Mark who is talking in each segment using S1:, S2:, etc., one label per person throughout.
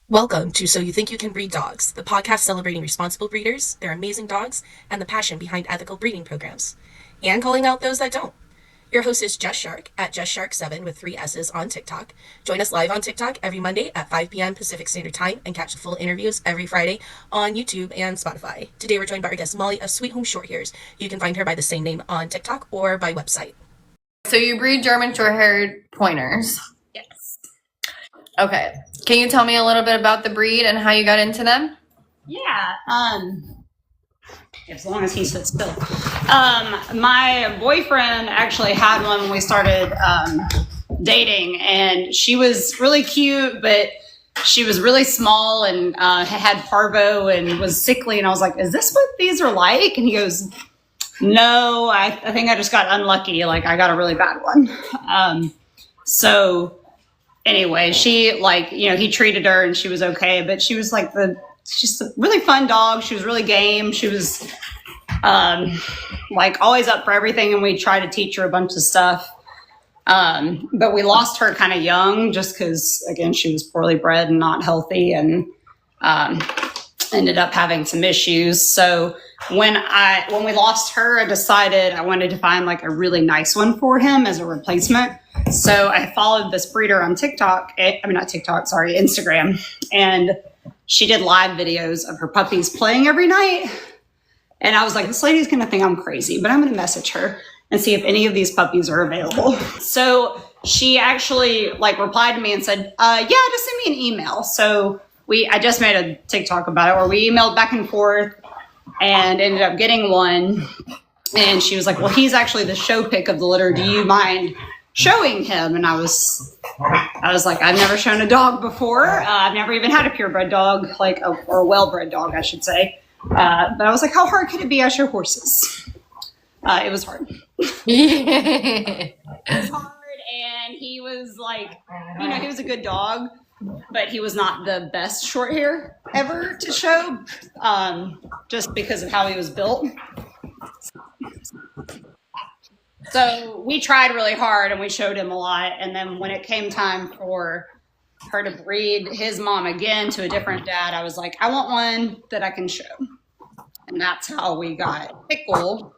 S1: Welcome to So You Think You Can Breed Dogs, the podcast celebrating responsible breeders, their amazing dogs, and the passion behind ethical breeding programs, and calling out those that don't. Your host is Jess Shark at JessShark7 with 3 S's on TikTok. Join us live on TikTok every Monday at 5 p.m. Pacific Standard Time and catch the full interviews every Friday on YouTube and Spotify. Today we're joined by our guest Molly of Sweet Home Shorthairs. You can find her by the same name on TikTok or by website.
S2: So you breed German Shorthaired Pointers.
S3: Yes.
S2: Okay. Can you tell me a little bit about the breed and how you got into them?
S3: Yeah. As long as he sits still. My boyfriend actually had one when we started dating, and she was really cute, but she was really small and had parvo and was sickly. And I was like, "Is this what these are like?" And he goes, "No, I think I just got unlucky. Like I got a really bad one." So anyway, she he treated her and she was okay, but she was like she's a really fun dog. She was really game. She was always up for everything, and we tried to teach her a bunch of stuff. But we lost her kind of young just because, again, she was poorly bred and not healthy, and ended up having some issues. So when we lost her, I decided I wanted to find like a really nice one for him as a replacement. So I followed this breeder on Instagram, and she did live videos of her puppies playing every night. And I was like, this lady's going to think I'm crazy, but I'm going to message her and see if any of these puppies are available. So she actually replied to me and said, yeah, just send me an email. So I just made a TikTok about it where we emailed back and forth and ended up getting one. And she was like, well, he's actually the show pick of the litter. Do you mind showing him? And I was like, I've never shown a dog before. I've never even had a purebred dog, or a well-bred dog, I should say. But I was like, how hard could it be? I show horses. It was hard. It was hard, and he was he was a good dog, but he was not the best short hair ever to show, just because of how he was built. So we tried really hard and we showed him a lot. And then when it came time for her to breed his mom again to a different dad, I was like, I want one that I can show. And that's how we got Pickle.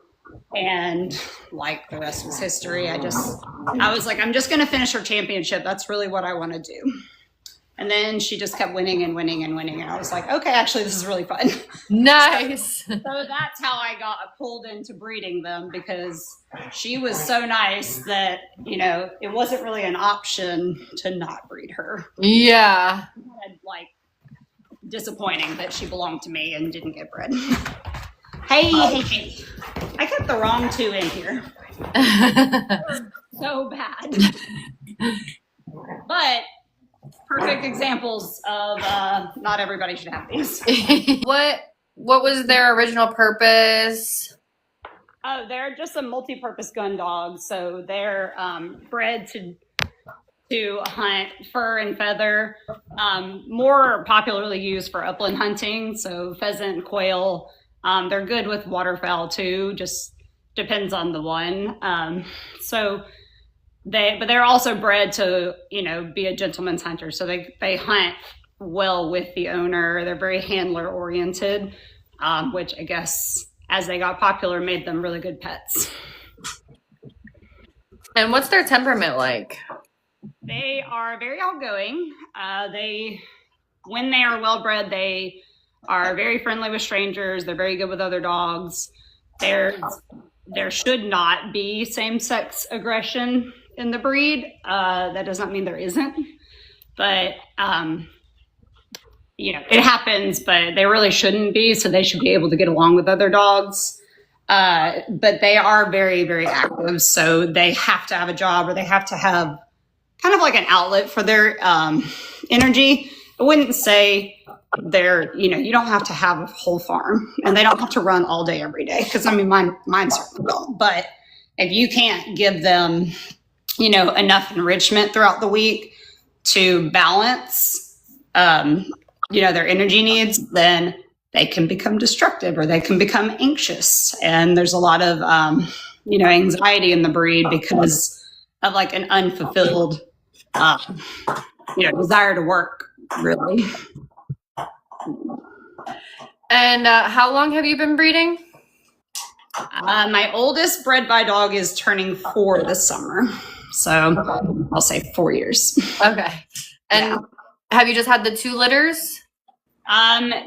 S3: And the rest was history. I was like, I'm just going to finish her championship. That's really what I want to do. And then she just kept winning and winning and winning. And I was like, okay, actually, this is really fun.
S2: Nice.
S3: So that's how I got pulled into breeding them, because she was so nice that, it wasn't really an option to not breed her.
S2: Yeah.
S3: Disappointing that she belonged to me and didn't get bred. Hey. I kept the wrong two in here. So bad. But perfect examples of not everybody should have these.
S2: What was their original purpose?
S3: Oh, they're just a multi-purpose gun dog. So they're bred to hunt fur and feather, more popularly used for upland hunting. So pheasant, quail. They're good with waterfowl too, just depends on the one. But they're also bred to, be a gentleman's hunter. So they hunt well with the owner. They're very handler oriented, which I guess as they got popular made them really good pets.
S2: And what's their temperament like?
S3: They are very outgoing. When they are well bred, they are very friendly with strangers. They're very good with other dogs. There should not be same-sex aggression in the breed. That does not mean there isn't, but it happens, but they really shouldn't be. So they should be able to get along with other dogs. But they are very, very active. So they have to have a job, or they have to have kind of like an outlet for their energy. I wouldn't say you don't have to have a whole farm, and they don't have to run all day every day. Cause mine certainly don't. But if you can't give them, enough enrichment throughout the week to balance, their energy needs, then they can become destructive or they can become anxious. And there's a lot of, anxiety in the breed because of an unfulfilled, desire to work really.
S2: And how long have you been breeding?
S3: My oldest bred by dog is turning 4 this summer. So I'll say 4 years.
S2: Okay. And have you just had the 2 litters?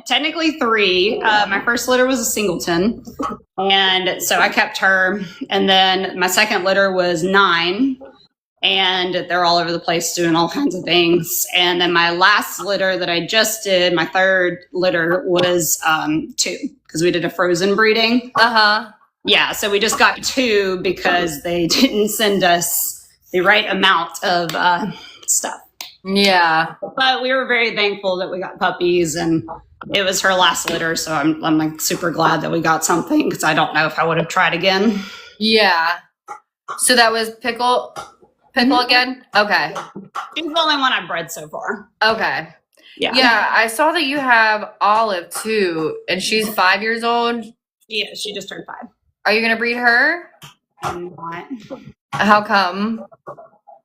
S3: Technically 3. My first litter was a singleton. And so I kept her. And then my second litter was 9. And they're all over the place doing all kinds of things. And then my last litter that I just did, my third litter was 2 because we did a frozen breeding. Yeah, so we just got 2 because they didn't send us the right amount of stuff.
S2: Yeah.
S3: But we were very thankful that we got puppies, and it was her last litter. So I'm like super glad that we got something because I don't know if I would have tried again.
S2: Yeah. So that was Pickle again? Okay.
S3: She's the only one I've bred so far.
S2: Okay.
S3: Yeah.
S2: Yeah, I saw that you have Olive too, and she's 5 years old.
S3: Yeah, she just turned 5.
S2: Are you going to breed her?
S3: I'm not.
S2: How come?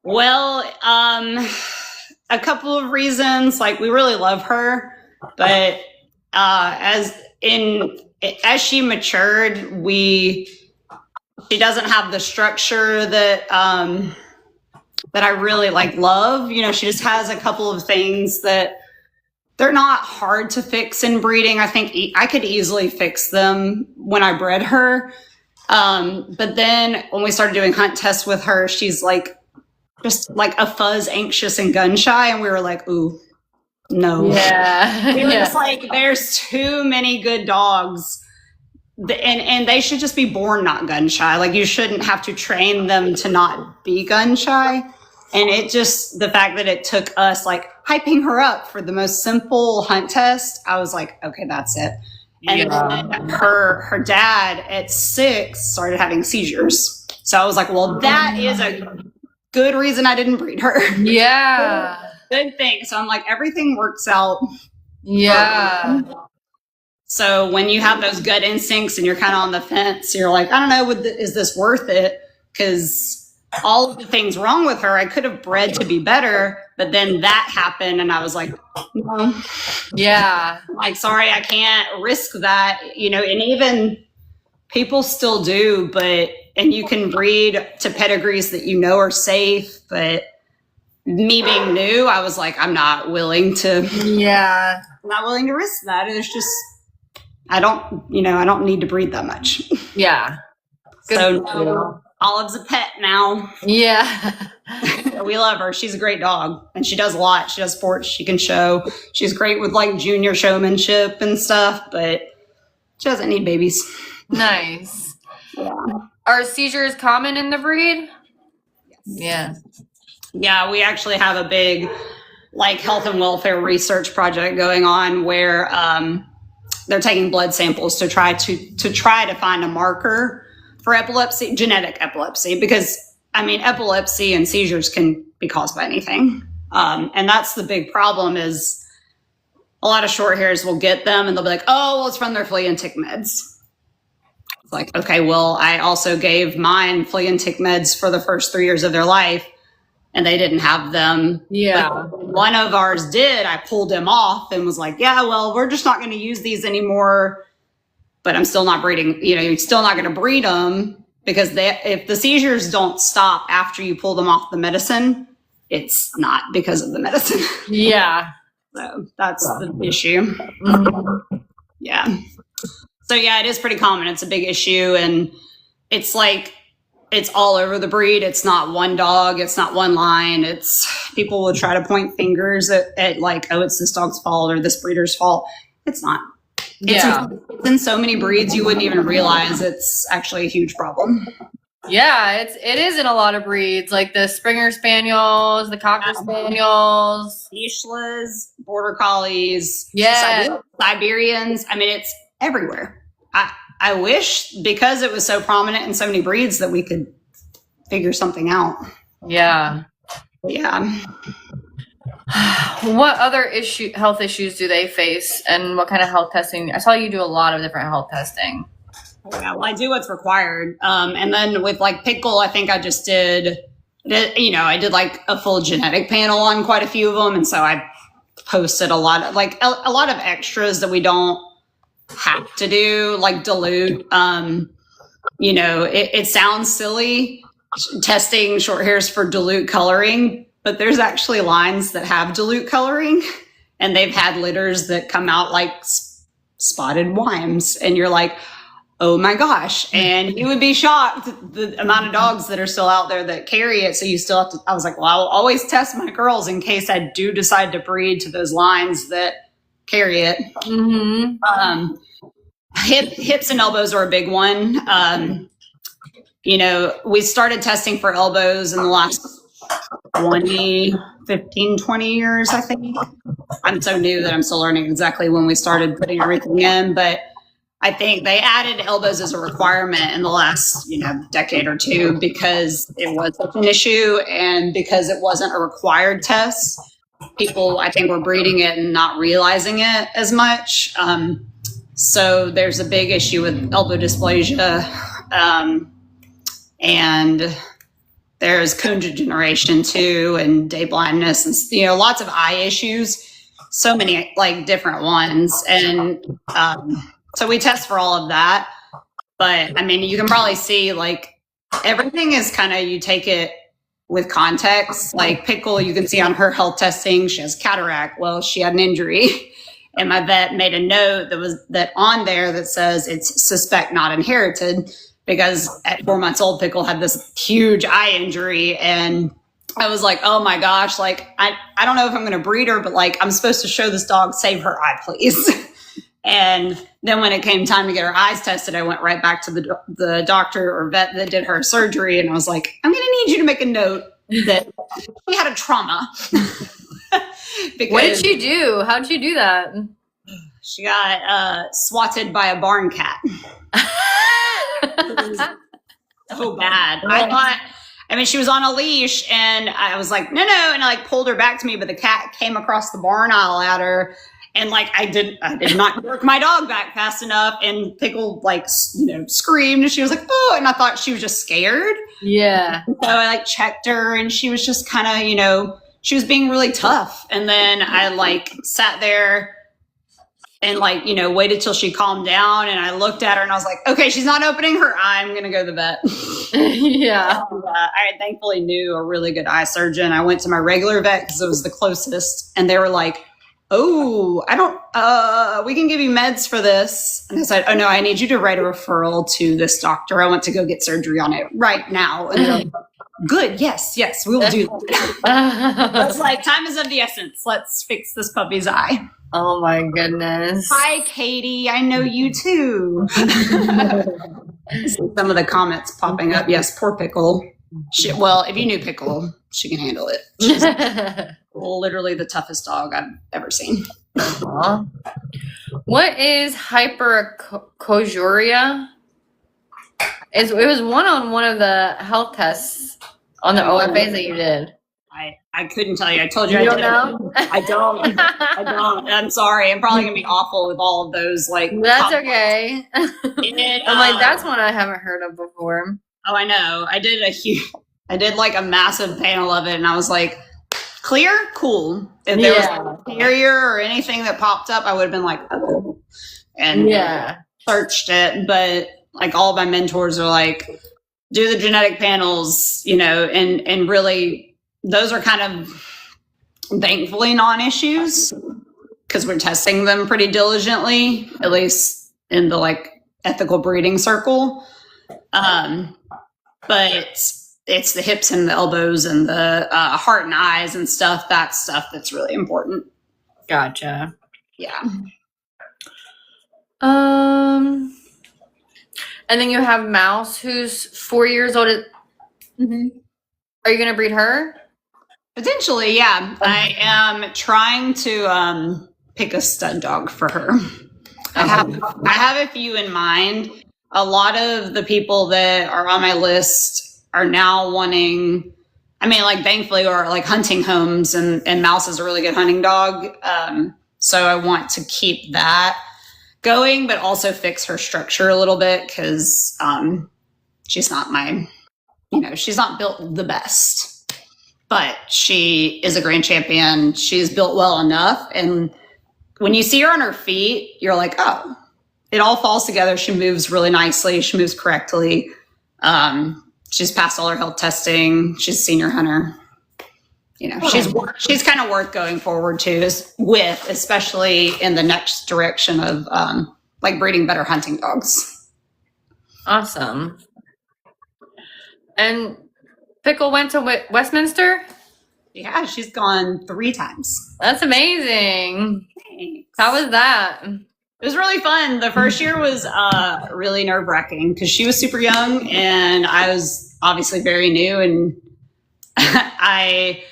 S3: Well, a couple of reasons. Like, we really love her, but as she matured, she doesn't have the structure that I really love. You know, she just has a couple of things that they're not hard to fix in breeding. I think I could easily fix them when I bred her. But then when we started doing hunt tests with her, she's just a fuzz, anxious, and gun shy. And we were like, ooh, no.
S2: Yeah.
S3: We were just like, there's too many good dogs. And they should just be born not gun shy. Like, you shouldn't have to train them to not be gun shy. And the fact that it took us hyping her up for the most simple hunt test, I was like, okay, that's it. And then her dad at 6 started having seizures. So I was like, well, that is a good reason I didn't breed her.
S2: Yeah.
S3: Good thing. So I'm like, everything works out.
S2: Yeah.
S3: So when you have those gut instincts and you're kind of on the fence, you're like, I don't know, is this worth it? Because all of the things wrong with her, I could have bred to be better, but then that happened and I was like, no.
S2: Yeah.
S3: Sorry, I can't risk that, and even people still do, and you can breed to pedigrees that are safe, but me being new, I was like, I'm not willing to risk that. It's just, I don't need to breed that much.
S2: Yeah.
S3: So Olive's a pet now.
S2: Yeah.
S3: We love her. She's a great dog. And she does a lot. She does sports. She can show. She's great with junior showmanship and stuff, but she doesn't need babies.
S2: Nice.
S3: Yeah.
S2: Are seizures common in the breed?
S3: Yes.
S2: Yeah.
S3: Yeah, we actually have a big health and welfare research project going on where they're taking blood samples to try to find a marker for epilepsy, genetic epilepsy, because epilepsy and seizures can be caused by anything. And that's the big problem is a lot of short hairs will get them and they'll be like, oh, well, it's from their flea and tick meds. It's like, okay, well, I also gave mine flea and tick meds for the first 3 years of their life and they didn't have them.
S2: Yeah.
S3: One of ours did. I pulled him off and was like, yeah, well, we're just not going to use these anymore. But I'm still not breeding, you're still not going to breed them because if the seizures don't stop after you pull them off the medicine, it's not because of the medicine.
S2: Yeah.
S3: So that's the issue.
S2: Mm-hmm.
S3: Yeah. So yeah, it is pretty common. It's a big issue. And it's it's all over the breed. It's not one dog. It's not one line. People will try to point fingers at oh, it's this dog's fault or this breeder's fault. It's not. It's in so many breeds you wouldn't even realize it's actually a huge problem.
S2: Yeah, it is in a lot of breeds, like the Springer Spaniels, the Cocker Spaniels,
S3: Ishlas, Border Collies, Siberians. It's everywhere. I wish, because it was so prominent in so many breeds, that we could figure something out.
S2: Yeah.
S3: Yeah.
S2: What other health issues do they face, and what kind of health testing? I saw you do a lot of different health testing.
S3: Yeah, well, I do what's required. And then with Pickle, I think I just did, I did a full genetic panel on quite a few of them. And so I posted a lot of a lot of extras that we don't have to do, like dilute. You know, it sounds silly testing short hairs for dilute coloring, but there's actually lines that have dilute coloring, and they've had litters that come out like spotted Wimes, and you're like, oh my gosh. And you would be shocked the amount of dogs that are still out there that carry it. So you still have to, I was like, well, I'll always test my girls in case I do decide to breed to those lines that carry it.
S2: Mm-hmm.
S3: Hips and elbows are a big one. You know, we started testing for elbows in the last 20 years, I think. I'm so new that I'm still learning exactly when we started putting everything in, but I think they added elbows as a requirement in the last, decade or two because it was such an issue and because it wasn't a required test. People, I think, were breeding it and not realizing it as much. So there's a big issue with elbow dysplasia, and there's cone degeneration too, and day blindness, and lots of eye issues. So many different ones, and so we test for all of that. But I mean, you can probably see everything is kind of, you take it with context. Like Pickle, you can see on her health testing, she has cataract. Well, she had an injury. And my vet made a note that on there that says it's suspect not inherited, because at 4 months old, Pickle had this huge eye injury. And I was like, oh my gosh, I don't know if I'm going to breed her, but I'm supposed to show this dog, save her eye, please. And then when it came time to get her eyes tested, I went right back to the doctor or vet that did her surgery. And I was like, I'm going to need you to make a note that she had a trauma.
S2: What did she do? How did she do that?
S3: She got swatted by a barn cat. So bad. I mean, she was on a leash, and I was like, no. And I pulled her back to me, but the cat came across the barn aisle at her. And I did not work my dog back fast enough. And Pickle screamed, and she was like, oh, and I thought she was just scared.
S2: Yeah.
S3: So I checked her, and she was just kind of, she was being really tough. And then I sat there and waited till she calmed down. And I looked at her and I was like, okay, she's not opening her eye. I'm going to go to the vet.
S2: Yeah.
S3: And, I thankfully knew a really good eye surgeon. I went to my regular vet because it was the closest. And they were like, oh, we can give you meds for this. And I said, oh no, I need you to write a referral to this doctor. I want to go get surgery on it right now. And they're like, good. Yes, we will do that. It's time is of the essence. Let's fix this puppy's eye.
S2: Oh my goodness.
S3: Hi, Katie. I know you too. Some of the comments popping up. Yes, poor Pickle. Well, if you knew Pickle, she can handle it. She's literally the toughest dog I've ever seen.
S2: What is hyperacosuria? It was on one of the health tests on the OFAs that you did.
S3: I couldn't tell you. I told you
S2: You
S3: I
S2: don't
S3: didn't.
S2: know?
S3: I don't. I don't. I'm sorry. I'm probably going to be awful with all of those.
S2: That's okay. I'm that's one I haven't heard of before.
S3: Oh, I know. I did a massive panel of it, and I was like, clear? Cool. If there was a carrier or anything that popped up, I would have been like, oh. And searched it. But all of my mentors are like, do the genetic panels, and really those are kind of thankfully non-issues because we're testing them pretty diligently, at least in the ethical breeding circle. But it's the hips and the elbows and the heart and eyes and stuff. That's stuff that's really important.
S2: Gotcha.
S3: Yeah.
S2: And then you have Mouse, who's 4 years old.
S3: Mm-hmm.
S2: Are you going to breed her?
S3: Potentially, yeah. I am trying to pick a stud dog for her. I have a few in mind. A lot of the people that are on my list are now wanting, thankfully, or hunting homes, and Mouse is a really good hunting dog. So I want to keep that going, but also fix her structure a little bit because she's not she's not built the best. but she is a grand champion. She's built well enough. And when you see her on her feet, you're like, oh, it all falls together. She moves really nicely. She moves correctly. She's passed all her health testing. She's a senior hunter. You know, she's kind of worth going forward to with, especially in the next direction of like breeding better hunting dogs.
S2: Awesome. And Pickle went to Westminster?
S3: Yeah, she's gone 3 times.
S2: That's amazing.
S3: Thanks.
S2: How was that?
S3: It was really fun. The first year was really nerve-wracking because she was super young and I was obviously very new, and I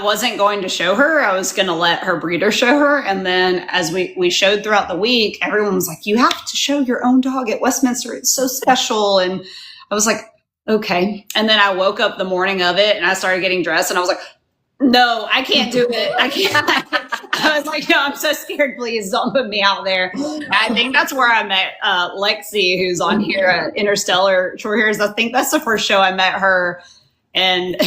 S3: wasn't going to show her. I was going to let her breeder show her. And then as we showed throughout the week, everyone was like, you have to show your own dog at Westminster. It's so special. And I was like, okay. And then I woke up the morning of it and I started getting dressed and I was like, no, I can't do it. I can't. I was like, no, I'm so scared. Please don't put me out there. I think that's where I met Lexi, who's on here at Interstellar Shorthairs. I think that's the first show I met her. And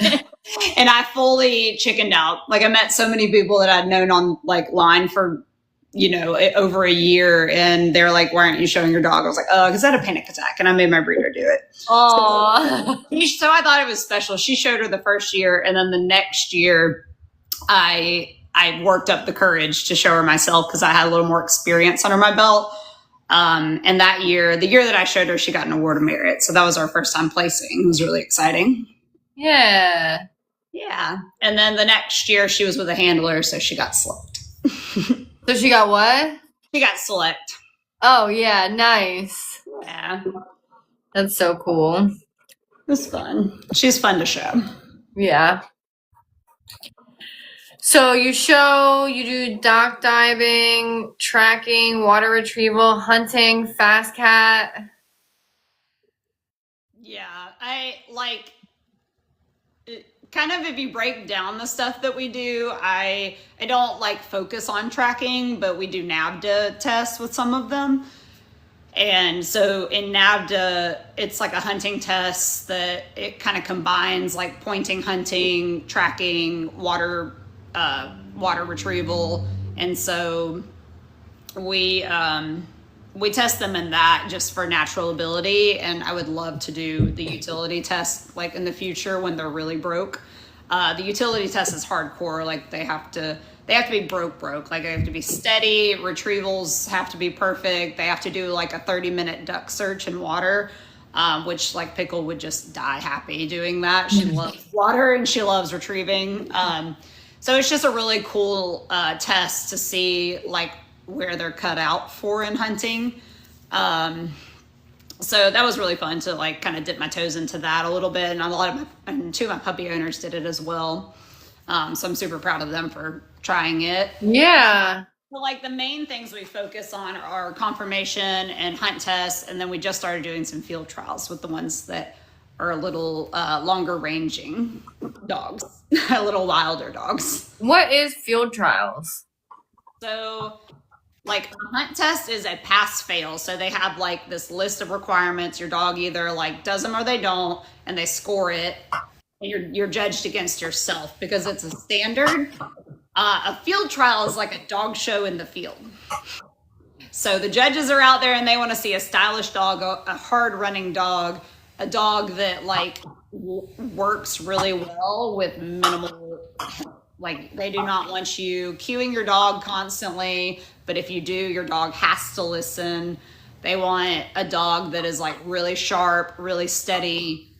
S3: and I fully chickened out. Like, I met so many people that I'd known on like line for, you know, over a year. And they're like, why aren't you showing your dog? I was like, oh, because I had a panic attack and I made my breeder do it.
S2: Oh,
S3: So I thought it was special. She showed her the first year. And then the next year I worked up the courage to show her myself because I had a little more experience under my belt. And that year, the year that I showed her, she got an award of merit. So that was our first time placing. It was really exciting.
S2: yeah.
S3: Yeah. And then the next year she was with a handler, so she got select.
S2: So she got what?
S3: She got select.
S2: Oh, yeah. Nice.
S3: Yeah.
S2: That's so cool.
S3: It was fun. She's fun to show.
S2: Yeah. So you do dock diving, tracking, water retrieval, hunting, fast cat.
S3: Yeah. I like kind of, if you break down the stuff that we do, I don't like focus on tracking, but we do NAVDA tests with some of them. And so in NAVDA, it's like a hunting test that it kind of combines like pointing, hunting, tracking, water retrieval. And so we test them in that just for natural ability. And I would love to do the utility test like in the future when they're really broke. The utility test is hardcore. Like they have to be broke. Like they have to be steady. Retrievals have to be perfect. They have to do like a 30-minute duck search in water, which like Pickle would just die happy doing that. She loves water and she loves retrieving. So it's just a really cool test to see like where they're cut out for in hunting. So that was really fun to like kind of dip my toes into that a little bit. And 2 of my puppy owners did it as well. So I'm super proud of them for trying it.
S2: Yeah.
S3: So like the main things we focus on are conformation and hunt tests. And then we just started doing some field trials with the ones that are a little longer ranging dogs, a little wilder dogs.
S2: What is field trials?
S3: So like a hunt test is a pass fail. So they have like this list of requirements. Your dog either like does them or they don't, and they score it. And you're judged against yourself because it's a standard. A field trial is like a dog show in the field. So the judges are out there and they want to see a stylish dog, a hard running dog, a dog that like works really well with minimal, like they do not want you cueing your dog constantly, but if you do, your dog has to listen. They want a dog that is like really sharp, really steady.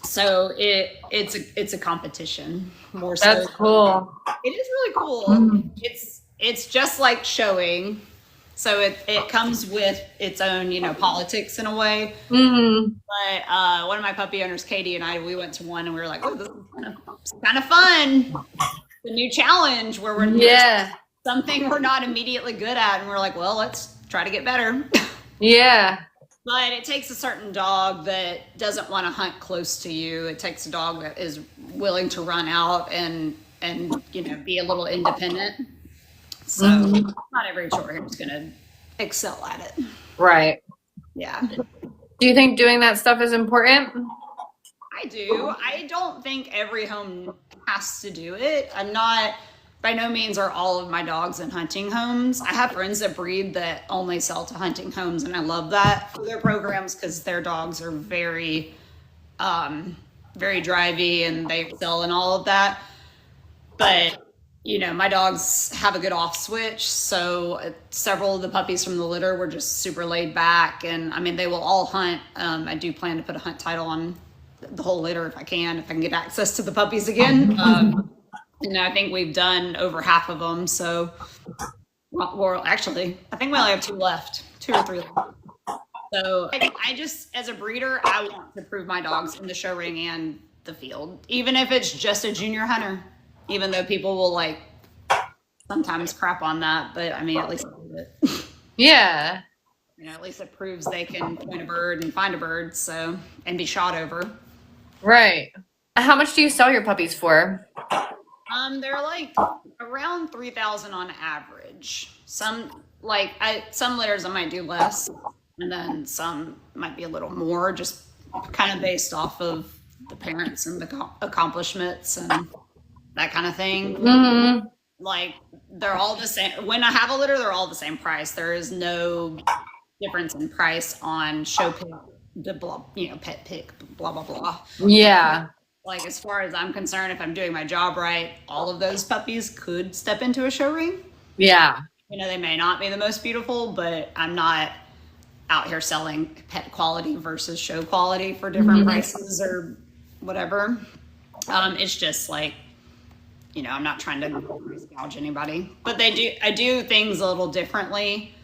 S3: So it's a competition more so.
S2: That's cool.
S3: It is really cool. It's just like showing. So it comes with its own, you know, politics in a way.
S2: Mm-hmm.
S3: But one of my puppy owners, Katie, and I, we went to one and we were like, oh, this is kind of fun. The new challenge where we're doing something we're not immediately good at. And we're like, well, let's try to get better.
S2: Yeah.
S3: But it takes a certain dog that doesn't want to hunt close to you. It takes a dog that is willing to run out and you know, be a little independent. So not every shorthair is going to excel at it.
S2: Right.
S3: Yeah.
S2: Do you think doing that stuff is important?
S3: I I do. I don't think every home has to do it. I'm not, by no means are all of my dogs in hunting homes. I have friends that breed that only sell to hunting homes, and I love that for their programs because their dogs are very, very drivey and they sell and all of that. But you know, my dogs have a good off switch, so several of the puppies from the litter were just super laid back, and I mean, they will all hunt. I do plan to put a hunt title on the whole litter if I can get access to the puppies again. And I think we've done over half of them, so, well, actually, I think we only have 2 left, 2 or 3 left. So I just, as a breeder, I want to prove my dogs in the show ring and the field, even if it's just a junior hunter. Even though people will like sometimes crap on that, but I mean, at least I do it.
S2: Yeah.
S3: You know, at least it proves they can point a bird and find a bird, so, and be shot over.
S2: Right. How much do you sell your puppies for?
S3: They're like around 3,000 on average. Some some litters I might do less, and then some might be a little more, just kind of based off of the parents and the accomplishments and that kind of thing.
S2: Mm-hmm.
S3: Like, they're all the same. When I have a litter, they're all the same price. There is no difference in price on show pick, the blah, you know, pet pick, blah, blah, blah.
S2: Yeah.
S3: Like, as far as I'm concerned, if I'm doing my job right, all of those puppies could step into a show ring.
S2: Yeah.
S3: You know, they may not be the most beautiful, but I'm not out here selling pet quality versus show quality for different prices or whatever. It's just like, you know, I'm not trying to price gouge anybody, but I do things a little differently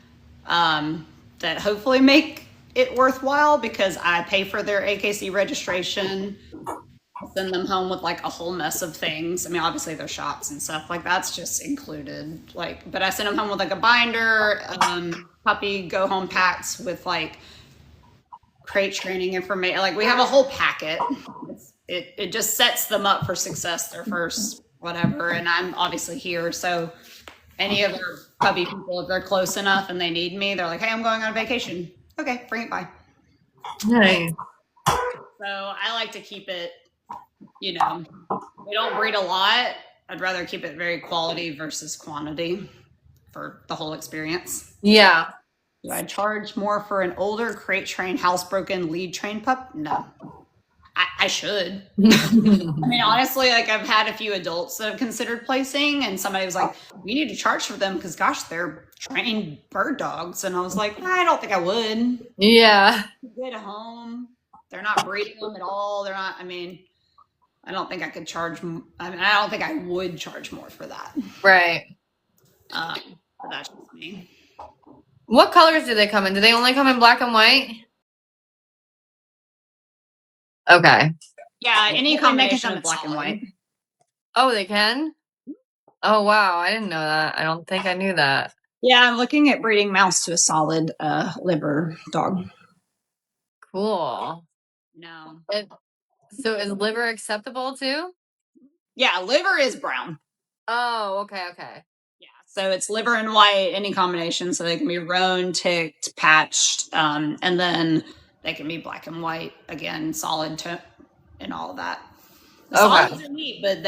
S3: that hopefully make it worthwhile, because I pay for their AKC registration, send them home with like a whole mess of things. I mean, obviously their shots and stuff like that's just included, like, but I send them home with like a binder, puppy go home packs with like crate training information. Like, we have a whole packet. It just sets them up for success their first whatever, and I'm obviously here, so any of their puppy people, if they're close enough and they need me, they're like, hey, I'm going on vacation. Okay, bring it by.
S2: Nice.
S3: So I like to keep it, you know, we don't breed a lot. I'd rather keep it very quality versus quantity for the whole experience.
S2: Yeah.
S3: Do I charge more for an older crate trained, housebroken, lead trained pup? No. I should. I mean, honestly, like, I've had a few adults that have considered placing, and somebody was like, we need to charge for them because, gosh, they're trained bird dogs. And I was like, I don't think I would.
S2: Yeah.
S3: Good at home. They're not breeding them at all. They're not, I mean, I don't think I could charge, I mean, I don't think I would charge more for that.
S2: Right.
S3: But that's just me.
S2: What colors do they come in? Do they only come in black and white? Okay.
S3: Yeah, any combination of black and white.
S2: Oh, they can? Oh, wow. I didn't know that. I don't think I knew that.
S3: Yeah, I'm looking at breeding Mouse to a solid liver dog.
S2: Cool.
S3: No.
S2: So is liver acceptable too?
S3: Yeah, liver is brown.
S2: Oh, okay.
S3: Yeah, so it's liver and white, any combination. So they can be roan, ticked, patched, and then they can be black and white, again, solid tone and all of that. The solids are neat, but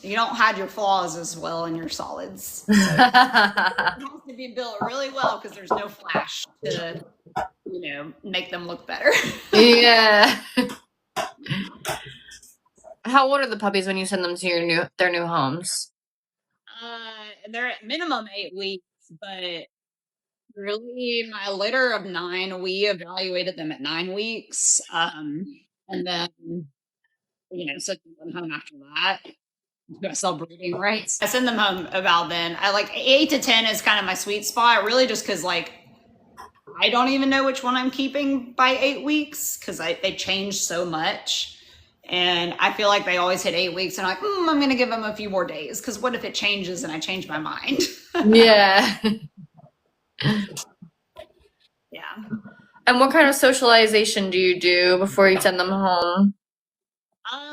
S3: you don't hide your flaws as well in your solids. So it has to be built really well because there's no flash to, you know, make them look better.
S2: Yeah. How old are the puppies when you send them to their new homes?
S3: They're at minimum 8 weeks, but really, my litter of 9, we evaluated them at 9 weeks. And then, you know, sent them home after that. I sell breeding rights. I send them home about then. I like 8 to 10 is kind of my sweet spot, really, just because, like, I don't even know which one I'm keeping by 8 weeks because they change so much. And I feel like they always hit 8 weeks and I'm like, I'm going to give them a few more days because what if it changes and I change my mind?
S2: Yeah.
S3: Yeah.
S2: And what kind of socialization do you do before you send them home?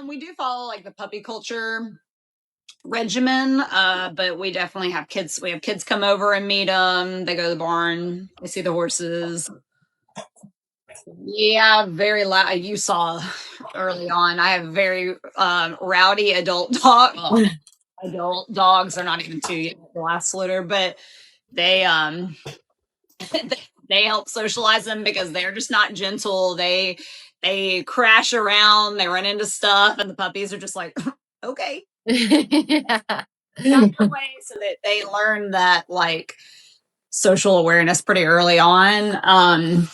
S3: We do follow like the puppy culture regimen, but we definitely have kids. We have kids come over and meet them. They go to the barn. They see the horses. Yeah, very loud. You saw early on. I have very rowdy adult dog. Well, adult dogs. They're not even two yet. The last litter, but they they help socialize them because they're just not gentle. They crash around. They run into stuff, and the puppies are just like, okay,
S2: Yeah.
S3: not the way. So that they learn that like social awareness pretty early on.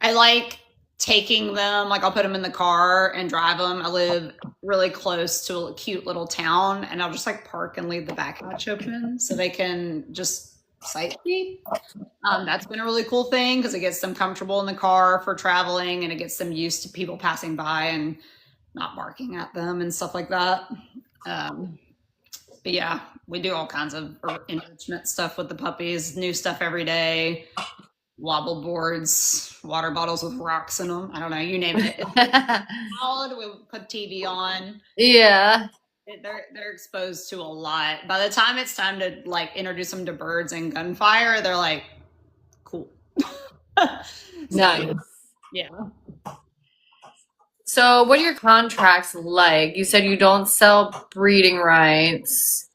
S3: I like taking them, like I'll put them in the car and drive them. I live really close to a cute little town, and I'll just like park and leave the back hatch open so they can just sightsee. That's been a really cool thing because it gets them comfortable in the car for traveling, and it gets them used to people passing by and not barking at them and stuff like that. But yeah, we do all kinds of enrichment stuff with the puppies, new stuff every day. Wobble boards, water bottles with rocks in them. I don't know, you name it. Loud, we put TV on.
S2: Yeah.
S3: They're exposed to a lot. By the time it's time to like introduce them to birds and gunfire, they're like, cool.
S2: Nice.
S3: Yeah.
S2: So, what are your contracts like? You said you don't sell breeding rights.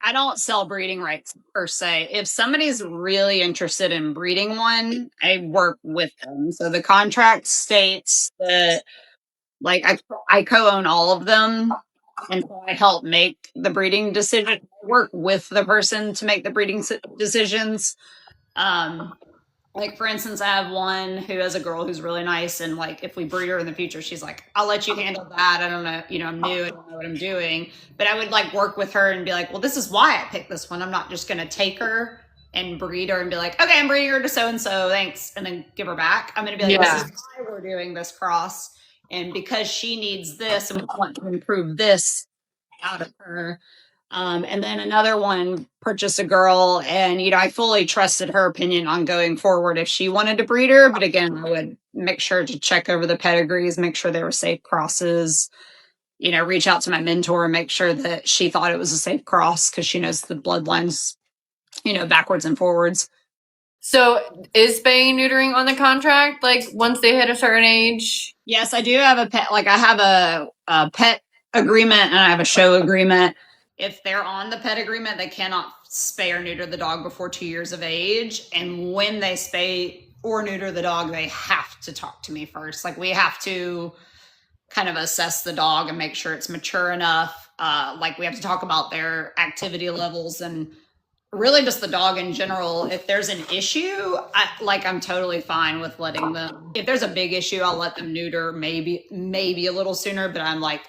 S3: I don't sell breeding rights per se. If somebody's really interested in breeding one, I work with them. So the contract states that like I co-own all of them, and so I help make the breeding decision. I work with the person to make the breeding decisions. Like for instance, I have one who has a girl who's really nice, and like if we breed her in the future, she's like, I'll let you handle that. I don't know, I'm new, I don't know what I'm doing. But I would like work with her and be like, well, this is why I picked this one. I'm not just gonna take her and breed her and be like, okay, I'm breeding her to so and so, thanks, and then give her back. I'm gonna be like, this is why we're doing this cross, and because she needs this, and we want to improve this out of her. And then another one purchased a girl, and I fully trusted her opinion on going forward if she wanted to breed her. But again, I would make sure to check over the pedigrees, make sure they were safe crosses. Reach out to my mentor and make sure that she thought it was a safe cross because she knows the bloodlines, backwards and forwards.
S2: So, is spaying and neutering on the contract? Like once they hit a certain age?
S3: Yes, I do have a pet. Like I have a pet agreement and I have a show agreement. If they're on the pet agreement, they cannot spay or neuter the dog before 2 years of age. And when they spay or neuter the dog, they have to talk to me first. Like we have to kind of assess the dog and make sure it's mature enough. Like we have to talk about their activity levels and really just the dog in general. If there's an issue, I'm totally fine with letting them. If there's a big issue, I'll let them neuter maybe a little sooner. But I'm like,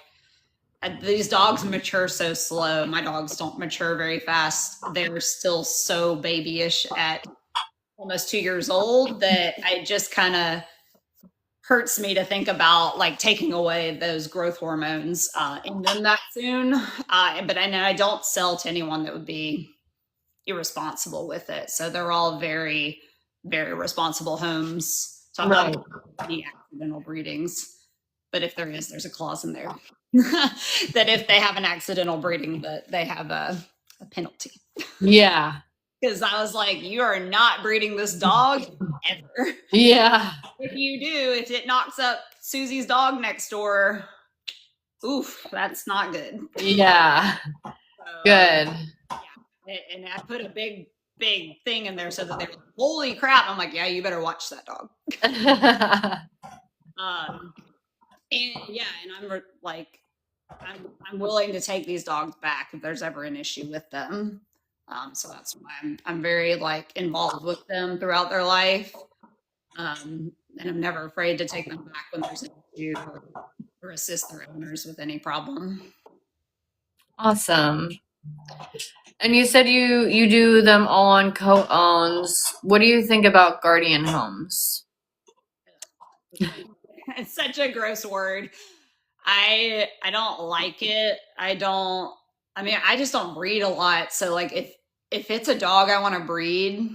S3: these dogs mature so slow. My dogs don't mature very fast. They're still so babyish at almost 2 years old that it just kind of hurts me to think about like taking away those growth hormones in them that soon. But I don't sell to anyone that would be irresponsible with it. So they're all very, very responsible homes. So I'm not any accidental breedings. But if there is, there's a clause in there that if they have an accidental breeding, that they have a penalty.
S2: Yeah.
S3: Because I was like, you are not breeding this dog ever.
S2: Yeah.
S3: If you do, if it knocks up Susie's dog next door, oof, that's not good.
S2: Yeah.
S3: So,
S2: Good.
S3: Yeah. And I put a big thing in there so that they're like, holy crap. I'm like, yeah, you better watch that dog. And yeah, and I'm like, I'm willing to take these dogs back if there's ever an issue with them. So that's why I'm very like involved with them throughout their life. And I'm never afraid to take them back when there's an issue or assist their owners with any problem.
S2: Awesome. And you said you do them all on co-owns. What do you think about guardian homes?
S3: It's such a gross word. I don't like it. I just don't breed a lot. So like if it's a dog I want to breed,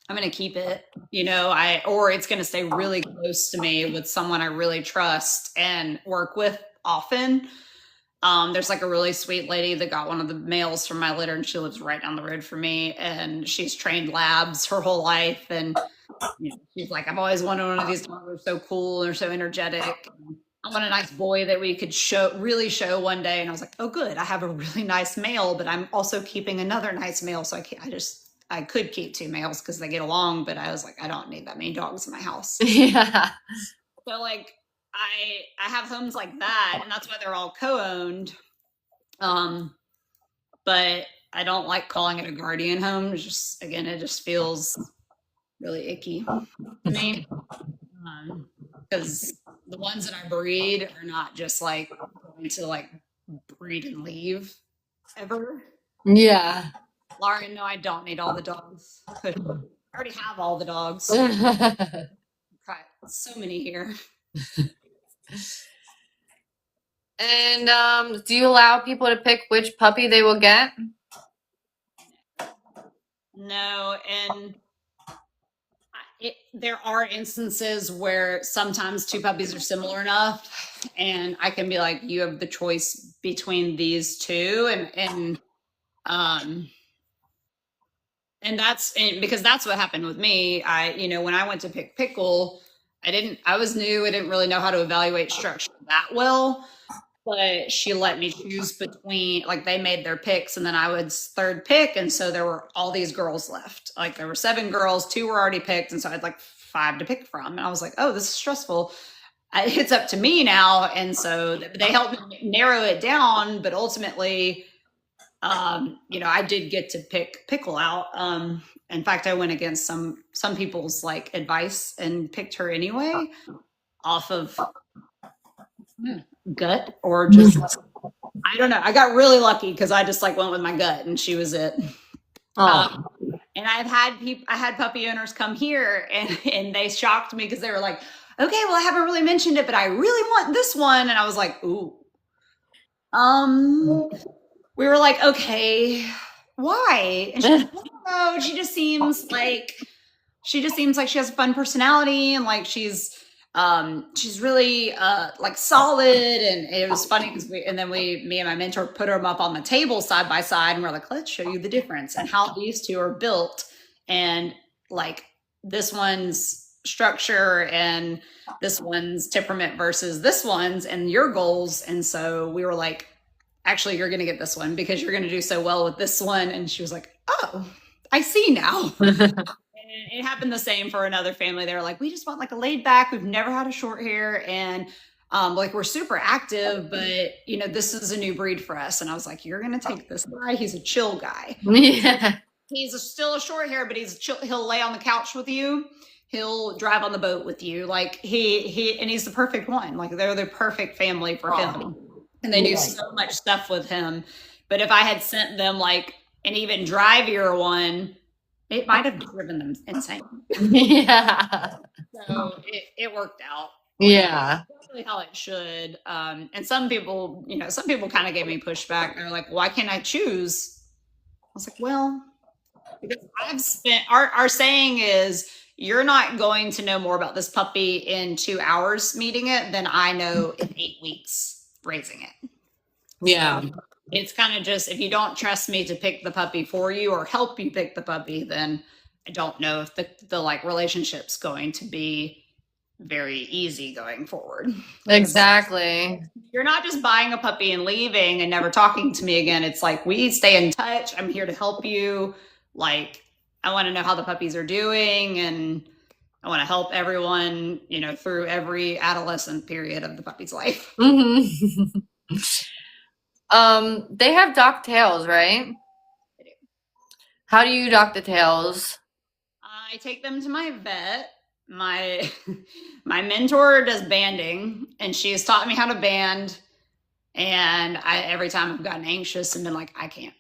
S3: I'm going to keep it, or it's going to stay really close to me with someone I really trust and work with often. There's like a really sweet lady that got one of the males from my litter, and she lives right down the road from me, and she's trained labs her whole life. And she's like, I've always wanted one of these dogs. They're so cool. They're so energetic. I want a nice boy that we could really show one day. And I was like, oh, good. I have a really nice male, but I'm also keeping another nice male. So I could keep 2 males because they get along, but I was like, I don't need that many dogs in my house.
S2: Yeah.
S3: So like I have homes like that, and that's why they're all co-owned. But I don't like calling it a guardian home. It's just, again, it just feels really icky to me. Because the ones that I breed are not just like going to like breed and leave ever.
S2: Yeah.
S3: Lauren, no, I don't need all the dogs. I already have all the dogs. Got so many here.
S2: And do you allow people to pick which puppy they will get?
S3: No, and there are instances where sometimes 2 puppies are similar enough, and I can be like, you have the choice between these 2, and that's because that's what happened with me. When I went to pick Pickle, I was new. I didn't really know how to evaluate structure that well, but she let me choose between, like, they made their picks and then I was 3rd pick. And so there were all these girls left. Like there were 7 girls, 2 were already picked. And so I had like 5 to pick from. And I was like, oh, this is stressful. It's up to me now. And so they helped me narrow it down, but ultimately, I did get to pick Pickle out. In fact, I went against some people's like advice and picked her anyway off of gut or just, I don't know. I got really lucky because I just like went with my gut and she was it. And I had puppy owners come here and they shocked me because they were like, okay, well, I haven't really mentioned it, but I really want this one. And I was like, ooh. We were like, okay, why? And she's like, oh, she just seems like she has a fun personality and like she's really like solid. And it was funny because me and my mentor put them up on the table side by side and we're like, let's show you the difference and how these 2 are built and like this one's structure and this one's temperament versus this one's and your goals. And so we were like, actually, you're going to get this one because you're going to do so well with this one. And she was like, oh, I see now. And it happened the same for another family. They were like, we just want like a laid back. We've never had a short hair. And like we're super active, but this is a new breed for us. And I was like, you're going to take this guy. He's a chill guy.
S2: Yeah.
S3: He's still a short hair, but he's chill. He'll lay on the couch with you. He'll drive on the boat with you. Like he's the perfect one. Like they're the perfect family for him. And they do so much stuff with him. But if I had sent them like an even drivier one, it might have driven them insane.
S2: Yeah.
S3: So it worked out.
S2: Yeah.
S3: That's really how it should. And some people kind of gave me pushback. They're like, why can't I choose? I was like, well, because I've spent, our saying is, you're not going to know more about this puppy in 2 hours meeting it than I know in 8 weeks raising it.
S2: Yeah.
S3: So it's kind of just, if you don't trust me to pick the puppy for you or help you pick the puppy, then I don't know if the like relationship's going to be very easy going forward.
S2: Exactly.
S3: You're not just buying a puppy and leaving and never talking to me again. It's like, we stay in touch. I'm here to help you. Like, I want to know how the puppies are doing and I want to help everyone, through every adolescent period of the puppy's life.
S2: Mm-hmm. They have docked tails, right?
S3: They do.
S2: How do you dock the tails?
S3: I take them to my vet. My mentor does banding and she has taught me how to band. And every time I've gotten anxious and been like, I can't.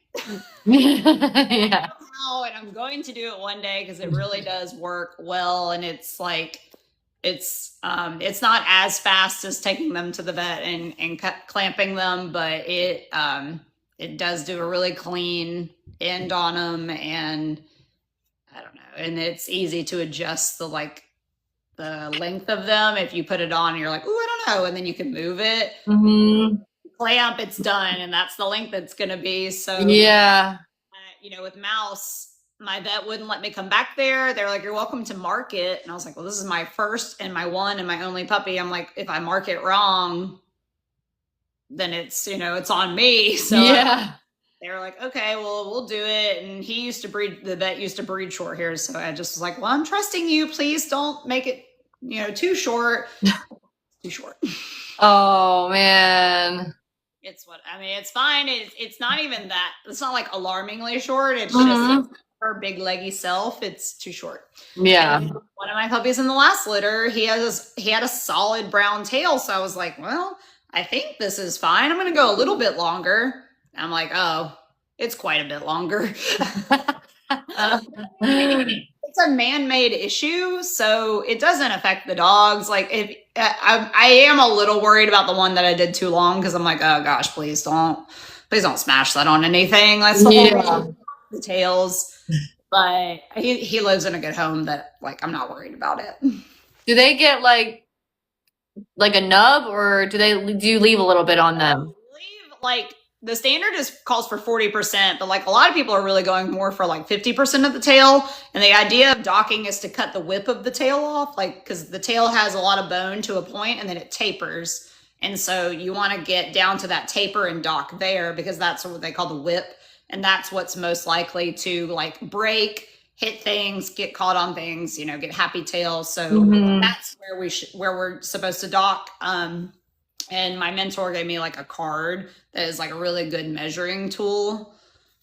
S2: Yeah.
S3: And I'm going to do it one day because it really does work well. And it's like, it's not as fast as taking them to the vet and clamping them, but it does do a really clean end on them. And I don't know. And it's easy to adjust the length of them. If you put it on and you're like, oh, I don't know. And then you can move it.
S2: Mm-hmm.
S3: Clamp, it's done. And that's the length it's going to be. So
S2: yeah.
S3: With Mouse, my vet wouldn't let me come back there. They're like, you're welcome to mark it. And I was like, well, this is my first and my one and my only puppy. I'm like, if I mark it wrong, then it's, it's on me. So
S2: Yeah.
S3: they were like, okay, well, we'll do it. And the vet used to breed short hairs. So I just was like, well, I'm trusting you. Please don't make it, too short. Too short.
S2: Oh, man.
S3: It's fine. It's not even that. It's not like alarmingly short. It's
S2: Mhm.
S3: just her big leggy self. It's too short.
S2: Yeah.
S3: And one of my puppies in the last litter, he had a solid brown tail. So I was like, well, I think this is fine. I'm going to go a little bit longer. And I'm like, oh, it's quite a bit longer. It's a man-made issue, so it doesn't affect the dogs. Like, if I am a little worried about the one that I did too long, because I'm like, oh gosh, please don't smash that on anything. That's the whole the tails. But he lives in a good home that, like, I'm not worried about it.
S2: Do they get like a nub, or do you leave a little bit on them?
S3: Like, the standard calls for 40%, but like a lot of people are really going more for like 50% of the tail. And the idea of docking is to cut the whip of the tail off, like, because the tail has a lot of bone to a point and then it tapers. And so you want to get down to that taper and dock there, because that's what they call the whip. And that's what's most likely to like break, hit things, get caught on things, get happy tails. So that's where we're supposed to dock. And my mentor gave me like a card that is like a really good measuring tool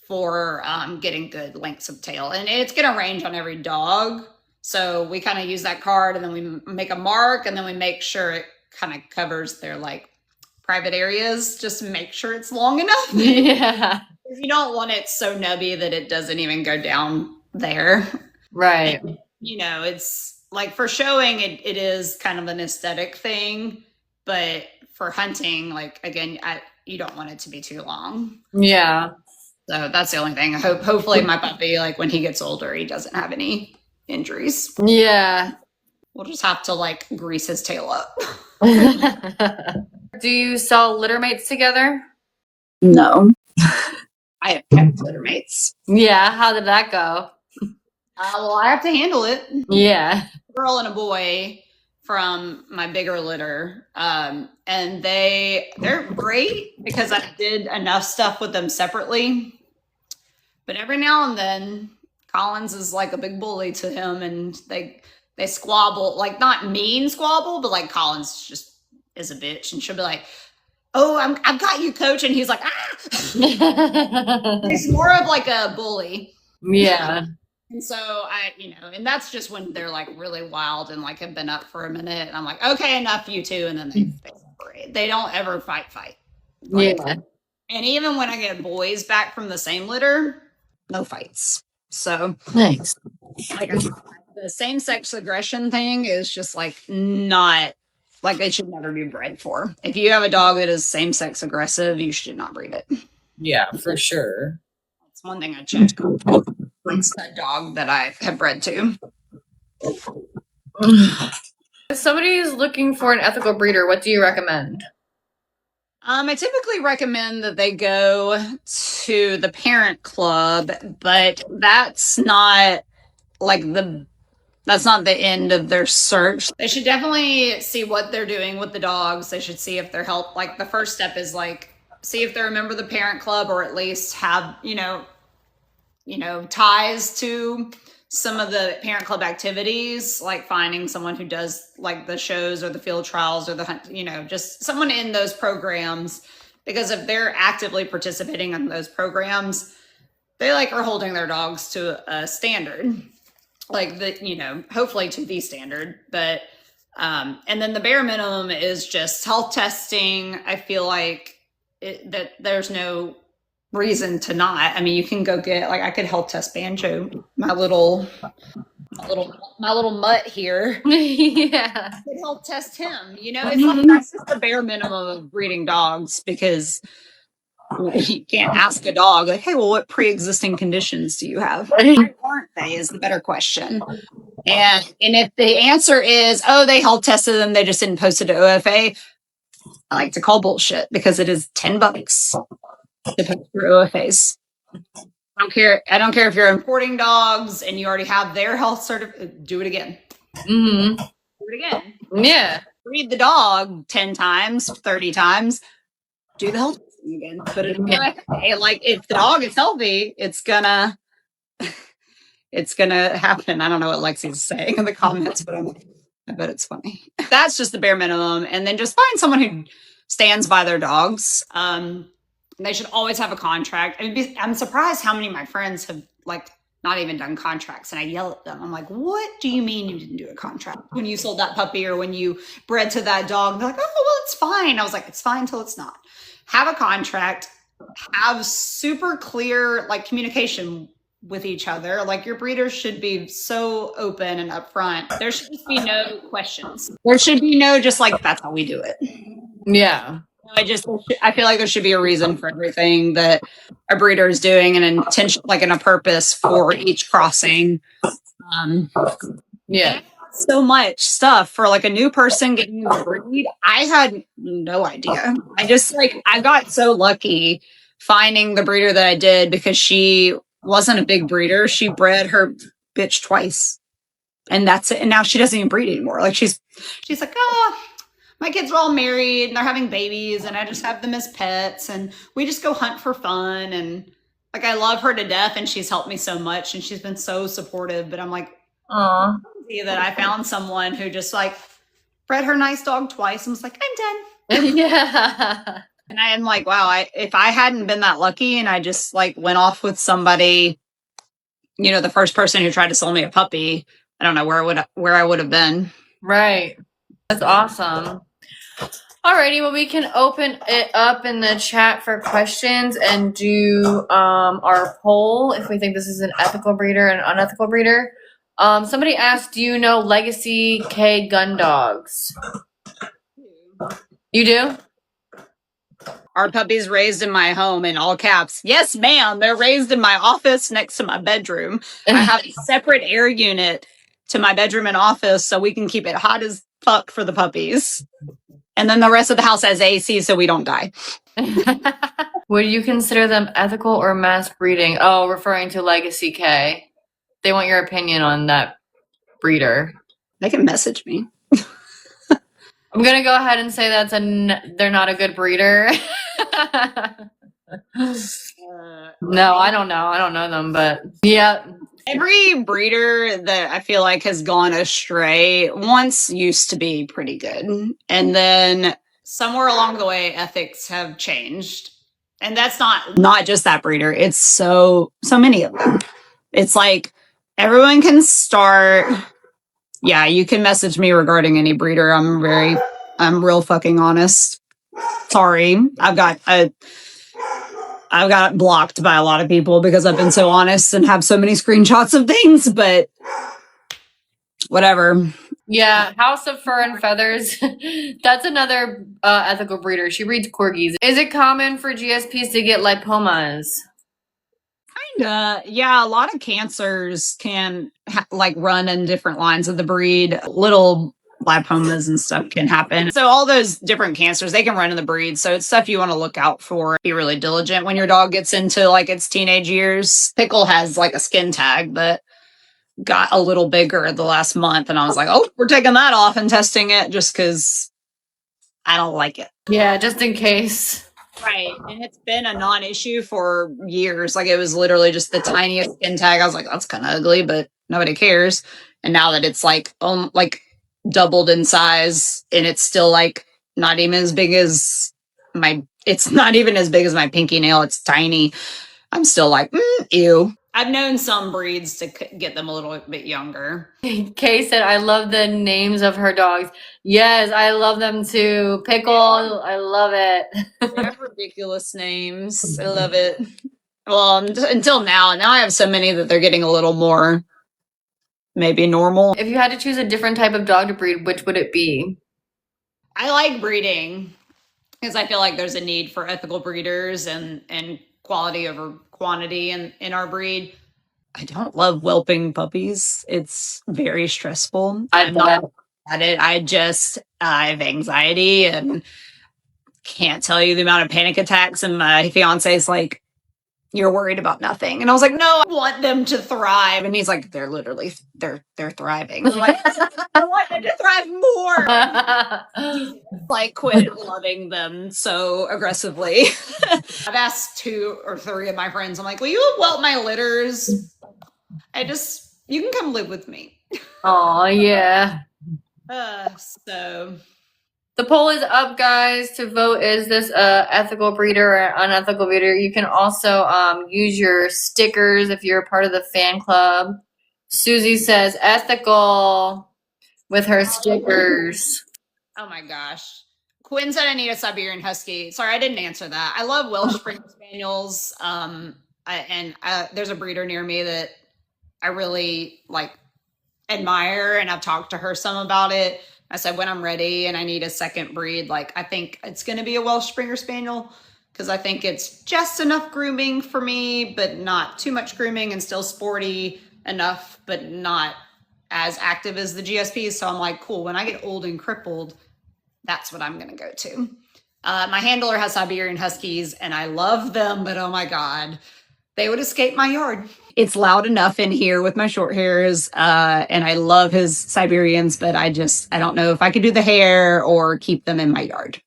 S3: for getting good lengths of tail. And it's going to range on every dog. So we kind of use that card, and then we make a mark, and then we make sure it kind of covers their like private areas, just to make sure it's long enough.
S2: Yeah.
S3: You don't want it so nubby that it doesn't even go down there.
S2: Right.
S3: And, it's like, for showing it is kind of an aesthetic thing, but for hunting, like, again, you don't want it to be too long.
S2: Yeah.
S3: So that's the only thing. Hopefully my puppy, like, when he gets older, he doesn't have any injuries.
S2: Yeah.
S3: We'll just have to like grease his tail up.
S2: Do you sell litter mates together?
S3: No. I have kept litter mates.
S2: Yeah. How did that go?
S3: Well, I have to handle it.
S2: Yeah.
S3: A girl and a boy from my bigger litter. And they're great because I did enough stuff with them separately. But every now and then, Collins is like a big bully to him, and they squabble, like, not mean squabble, but like Collins just is a bitch, and she'll be like, oh, I've got you, coach. And he's like, ah. He's more of like a bully.
S2: Yeah.
S3: And so and that's just when they're like really wild and like have been up for a minute. And I'm like, okay, enough, you two. And then they separate. They don't ever fight. Like,
S2: yeah.
S3: And even when I get boys back from the same litter, no fights. So
S2: Nice.
S3: Like, the same-sex aggression thing is just like not, like, it should never be bred for. If you have a dog that is same-sex aggressive, you should not breed it.
S2: Yeah, for sure.
S3: That's one thing I checked. It's that dog that I have bred to.
S2: If somebody is looking for an ethical breeder, what do you recommend?
S3: I typically recommend that they go to the parent club, but that's not that's not the end of their search. They should definitely see what they're doing with the dogs. They should see if they're like, the first step is like, see if they're a member of the parent club, or at least have, ties to some of the parent club activities, like finding someone who does like the shows or the field trials or the hunt, just someone in those programs. Because if they're actively participating in those programs, they like are holding their dogs to a standard, like hopefully to the standard. But and then the bare minimum is just health testing. I feel like that there's no reason to not. I mean, you can go get, like, I could health test Banjo, my little mutt here.
S2: Yeah.
S3: I could health test him. It's like, that's just the bare minimum of breeding dogs, because you can't ask a dog like, hey, well, what pre-existing conditions do you have? Why aren't they is the better question. And if the answer is, oh, they health tested them, they just didn't post it to OFA, I like to call bullshit, because it is $10 to post for OFAs. I don't care if you're importing dogs and you already have their health certificate. Do it again.
S2: Mm-hmm.
S3: Do it again.
S2: Yeah.
S3: Breed the dog 10 times, 30 times. Do the health testing again. Put it in the like if the dog is healthy, it's gonna happen. I don't know what Lexi's saying in the comments, but I bet it's funny. That's just the bare minimum. And then just find someone who stands by their dogs. They should always have a contract. I'm surprised how many of my friends have like not even done contracts, and I yell at them. I'm like, what do you mean you didn't do a contract when you sold that puppy or when you bred to that dog? They're like, oh, well, it's fine. I was like, it's fine until it's not. Have a contract, have super clear like communication with each other. Like your breeders should be so open and upfront. There should just be no questions. There should be no just like, that's how we do it.
S2: Yeah.
S3: I feel like there should be a reason for everything that a breeder is doing, and an intention, like in a purpose for each crossing.
S2: Yeah.
S3: So much stuff for like a new person getting a breed. I had no idea. I got so lucky finding the breeder that I did because she wasn't a big breeder. She bred her bitch twice, and that's it. And now she doesn't even breed anymore. Like she's like, oh, my kids are all married and they're having babies and I just have them as pets and we just go hunt for fun. And like, I love her to death and she's helped me so much and she's been so supportive, but I'm like,
S2: aw,
S3: that I found someone who just like bred her nice dog twice and was like, I'm done.
S2: Yeah.
S3: And I am like, wow, if I hadn't been that lucky and I just like went off with somebody, you know, the first person who tried to sell me a puppy, I don't know where I would have been.
S2: Right. That's awesome. Alrighty, well, we can open it up in the chat for questions and do our poll if we think this is an ethical breeder and unethical breeder. Somebody asked, do you know Legacy K gun dogs? You do?
S3: Our puppy's raised in my home, in all caps. Yes, ma'am. They're raised in my office next to my bedroom. I have a separate air unit to my bedroom and office so we can keep it hot as fuck for the puppies. And then the rest of the house has AC so we don't die.
S2: Would you consider them ethical or mass breeding? Oh, referring to Legacy K. They want your opinion on that breeder.
S3: They can message me.
S2: I'm going to go ahead and say they're not a good breeder. No, I don't know. I don't know them, but yeah.
S3: Every breeder that I feel like has gone astray once used to be pretty good. And then somewhere along the way, ethics have changed. And that's not just that breeder. It's so many of them. It's like everyone can start. Yeah, you can message me regarding any breeder. I'm real fucking honest. Sorry. I've got blocked by a lot of people because I've been so honest and have so many screenshots of things, but whatever.
S2: Yeah, House of Fur and Feathers. That's another ethical breeder. She breeds corgis. Is it common for GSPs to get lipomas?
S3: Kinda. Yeah, a lot of cancers can run in different lines of the breed. Little lipomas and stuff can happen. So all those different cancers, they can run in the breed. So it's stuff you want to look out for. Be really diligent when your dog gets into like its teenage years. Pickle has like a skin tag that got a little bigger the last month. And I was like, oh, we're taking that off and testing it just because I don't like it.
S2: Yeah, just in case.
S3: Right. And it's been a non-issue for years. Like it was literally just the tiniest skin tag. I was like, that's kind of ugly, but nobody cares. And now that it's like doubled in size and it's still like not even as big as my pinky nail. It's tiny. I'm still like, ew. I've known some breeds to get them a little bit younger.
S2: Kay said, I love the names of her dogs. Yes, I love them too. Pickle, I love it.
S3: They have ridiculous names. I love it. Well, until now. Now I have so many that they're getting a little more maybe normal.
S2: If you had to choose a different type of dog to breed, which would it be?
S3: I like breeding because I feel like there's a need for ethical breeders and quality over quantity in our breed. I don't love whelping puppies. It's very stressful. I'm not at it. I have anxiety and can't tell you the amount of panic attacks. And my fiance is like, you're worried about nothing. And I was like, no, I want them to thrive. And he's like, they're literally, they're thriving. I'm like, I want them to thrive more. Like, quit loving them so aggressively. I've asked 2 or 3 of my friends, I'm like, will you welt my litters? You can come live with me.
S2: Oh, yeah.
S3: So
S2: the poll is up, guys, to vote. Is this a ethical breeder or unethical breeder? You can also use your stickers if you're a part of the fan club. Susie says ethical with her stickers.
S3: Oh my gosh. Quinn said I need a Siberian Husky. Sorry, I didn't answer that. I love Welsh Springer Spaniels. There's a breeder near me that I really admire, and I've talked to her some about it. I said, when I'm ready and I need a second breed, I think it's going to be a Welsh Springer Spaniel, because I think it's just enough grooming for me, but not too much grooming, and still sporty enough, but not as active as the GSPs. So I'm like, cool, when I get old and crippled, that's what I'm going to go to. My handler has Siberian Huskies, and I love them, but oh my God, they would escape my yard. It's loud enough in here with my short hairs, and I love his Siberians, but I don't know if I could do the hair or keep them in my yard.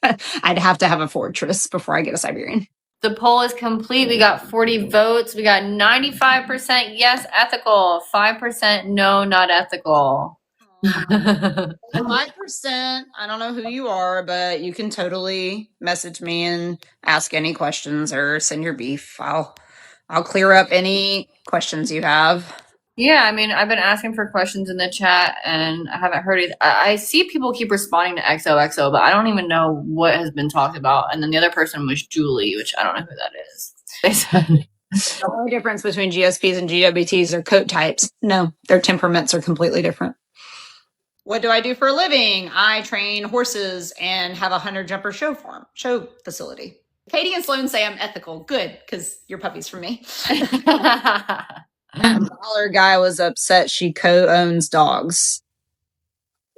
S3: I'd have to have a fortress before I get a Siberian.
S2: The poll is complete. We got 40 votes. We got 95% yes, ethical, 5% no, not ethical.
S3: 5%, I don't know who you are, but you can totally message me and ask any questions or send your beef. I'll clear up any questions you have.
S2: Yeah, I mean, I've been asking for questions in the chat, and I haven't heard it. I see people keep responding to XOXO, but I don't even know what has been talked about. And then the other person was Julie, which I don't know who that is. They said
S3: the only difference between GSPs and GWTs are coat types. No, their temperaments are completely different. What do I do for a living? I train horses and have a 100-jumper show facility. Katie and Sloan say I'm ethical. Good, because your puppy's for me. The collar guy was upset she co-owns dogs.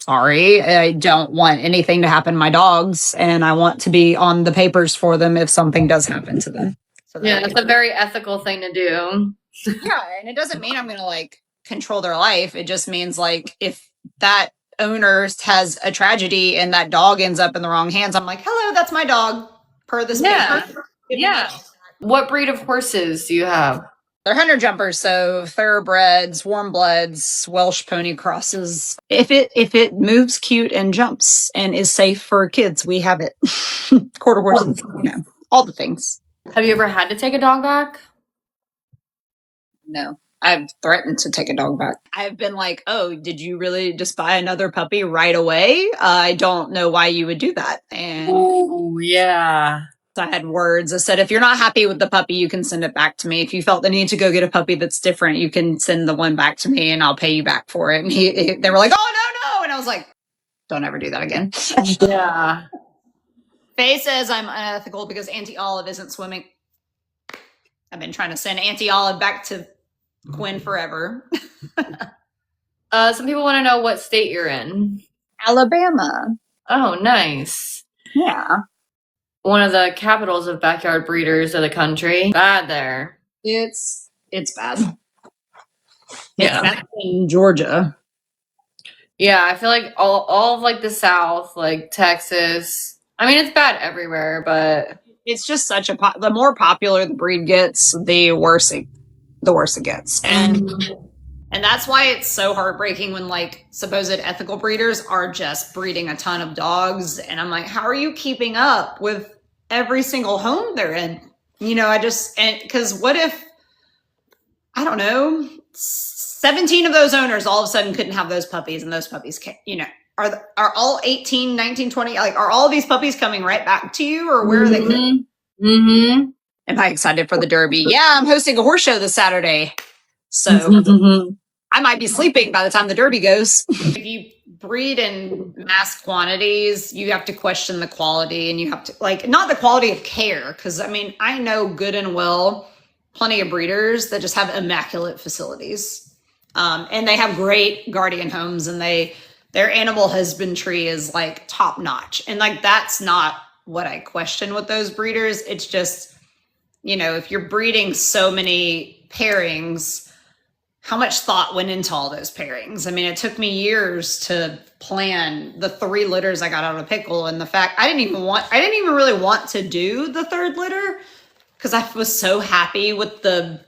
S3: Sorry, I don't want anything to happen to my dogs, and I want to be on the papers for them if something does happen to them.
S2: So yeah, that's a very ethical thing to do.
S3: Yeah, and it doesn't mean I'm going to control their life. It just means if that owner has a tragedy and that dog ends up in the wrong hands, I'm like, hello, that's my dog. Per this paper.
S2: Yeah. What breed of horses do you have?
S3: They're 100-jumpers, so thoroughbreds, warm bloods, Welsh pony crosses. If it moves cute and jumps and is safe for kids, we have it. Quarter horses, all the things.
S2: Have you ever had to take a dog back?
S3: No. I've threatened to take a dog back. I've been like, oh, did you really just buy another puppy right away? I don't know why you would do that. And
S2: oh, yeah.
S3: I had words. I said, if you're not happy with the puppy, you can send it back to me. If you felt the need to go get a puppy that's different, you can send the one back to me and I'll pay you back for it. And they were like, oh, no. And I was like, don't ever do that again.
S2: Yeah.
S3: Faye says I'm unethical because Auntie Olive isn't swimming. I've been trying to send Auntie Olive back to Quinn forever.
S2: Some people want to know what state you're in.
S3: Alabama.
S2: Oh, nice.
S3: Yeah.
S2: One of the capitals of backyard breeders of the country. Bad there.
S3: It's bad.
S2: Yeah.
S3: It's bad in Georgia.
S2: Yeah, I feel like all of the South, Texas. I mean, it's bad everywhere, but
S3: it's just such the more popular the breed gets, the worse it gets. And that's why it's so heartbreaking when supposed ethical breeders are just breeding a ton of dogs. And I'm like, how are you keeping up with every single home they're in? Because what if, I don't know, 17 of those owners all of a sudden couldn't have those puppies, and those puppies can't, are all 18, 19, 20, are all these puppies coming right back to you, or where are they going?
S2: Mm-hmm.
S3: Am I excited for the Derby? Yeah, I'm hosting a horse show this Saturday. So I might be sleeping by the time the Derby goes. If you breed in mass quantities, you have to question the quality, and you have to not the quality of care. Because I know good and well plenty of breeders that just have immaculate facilities, and they have great guardian homes, and their animal husbandry is top notch. And that's not what I question with those breeders. It's just if you're breeding so many pairings, how much thought went into all those pairings? I mean, it took me years to plan the 3 litters I got out of Pickle, and the fact I didn't even really want to do the 3rd litter because I was so happy with the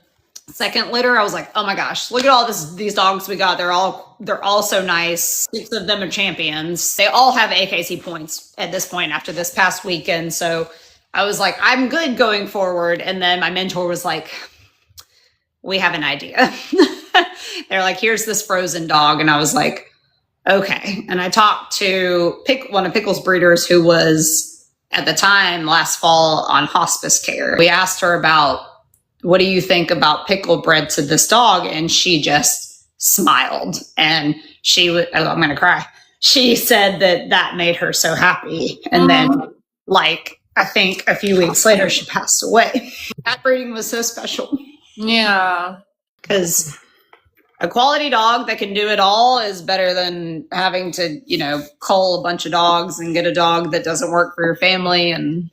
S3: 2nd litter. I was like, oh my gosh, look at all these dogs we got. They're all so nice. 6 of them are champions. They all have AKC points at this point after this past weekend. So I was like, I'm good going forward. And then my mentor was like, we have an idea. They're like, here's this frozen dog. And I was like, okay. And I talked to one of Pickle's breeders who was at the time last fall on hospice care. We asked her about, what do you think about Pickle bred to this dog? And she just smiled. And I'm going to cry. She said that made her so happy. And then I think a few weeks later, she passed away. That breeding was so special.
S2: Yeah.
S3: Because a quality dog that can do it all is better than having to, cull a bunch of dogs and get a dog that doesn't work for your family. And,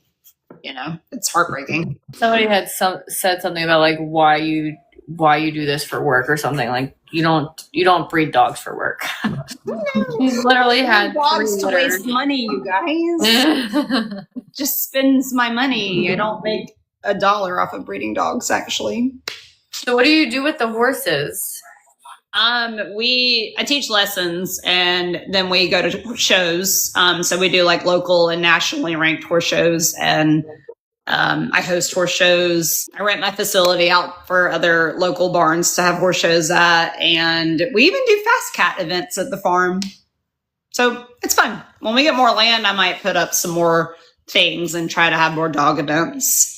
S3: it's heartbreaking.
S2: Somebody had said something about like why you do this for work or something. Like you don't breed dogs for work. He's literally had
S3: dogs to waste money, you guys. Just spends my money. I don't make $1 off of breeding dogs, actually.
S2: So what do you do with the horses?
S3: I teach lessons and then we go to shows. So we do like local and nationally ranked horse shows, and I host horse shows. I rent my facility out for other local barns to have horse shows at, and we even do fast cat events at the farm. So it's fun. When we get more land, I might put up some more things and try to have more dog events.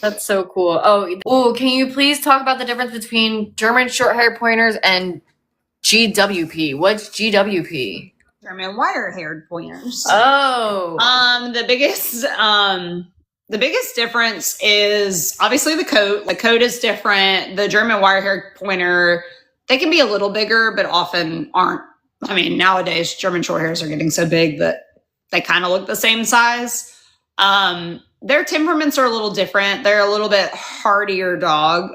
S2: That's so cool. Oh, can you please talk about the difference between German Shorthaired Pointers and GWP? What's GWP?
S3: German Wire-haired Pointers.
S2: Oh.
S3: The biggest difference is obviously the coat. The coat is different. The German Wire-haired Pointer, they can be a little bigger, but often aren't. I mean, nowadays German Shorthairs are getting so big that they kind of look the same size. Their temperaments are a little different. They're a little bit hardier dog.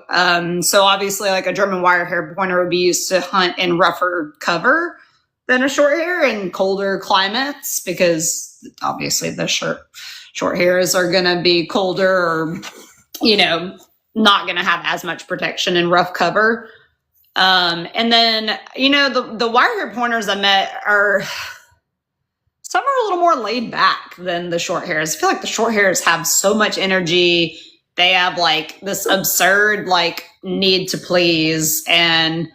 S3: So obviously like a German Wire-haired Pointer would be used to hunt in rougher cover than a Shorthair in colder climates, because obviously the Shorthairs are going to be colder or, not going to have as much protection in rough cover. And then, the Wire-haired Pointers I met some are a little more laid back than the Shorthairs. I feel like the Shorthairs have so much energy. They have like this absurd need to please, and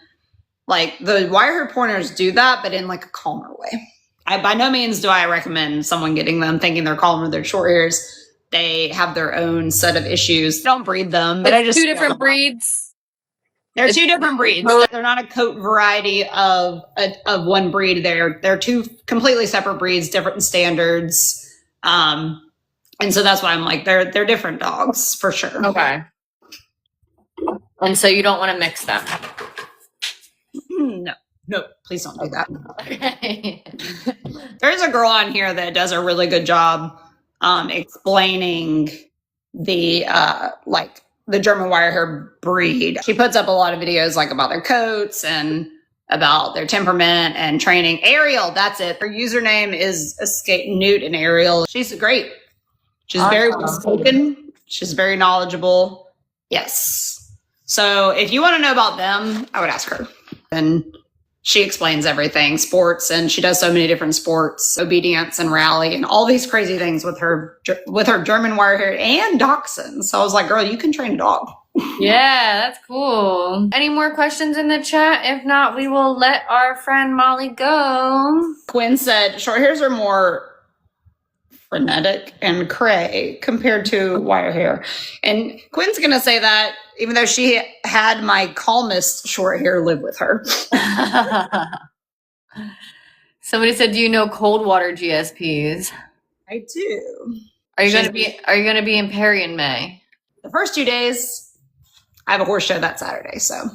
S3: like the Wire-haired Pointers do that, but in like a calmer way. By no means do I recommend someone getting them thinking they're calmer than Shorthairs. They have their own set of issues. Don't breed them, but
S2: It's two different breeds.
S3: They're 2 different breeds. They're not a coat variety of one breed. They're 2 completely separate breeds, different standards. And so that's why I'm like, they're different dogs for sure.
S2: Okay. And so you don't want to mix them?
S3: No, please don't do that.
S2: Okay.
S3: There's a girl on here that does a really good job explaining the German Wire-haired breed. She puts up a lot of videos about their coats and about their temperament and training. Ariel, that's it. Her username is Escape Newt and Ariel. She's great. She's very well spoken. She's very knowledgeable. Yes. So if you want to know about them, I would ask her. And she explains everything, sports, and she does so many different sports, obedience and rally, and all these crazy things with her German Wire-haired and Dachshund. So I was like, girl, you can train a dog.
S2: Yeah, that's cool. Any more questions in the chat? If not, we will let our friend Molly go.
S3: Quinn said, Shorthairs are more frenetic and cray compared to Wire-hair. And Quinn's going to say that even though she had my calmest Shorthair live with her.
S2: Somebody said, do you know cold water GSPs?
S3: I do.
S2: Are you going to be in Perry in May?
S3: The first 2 days, I have a horse show that Saturday, so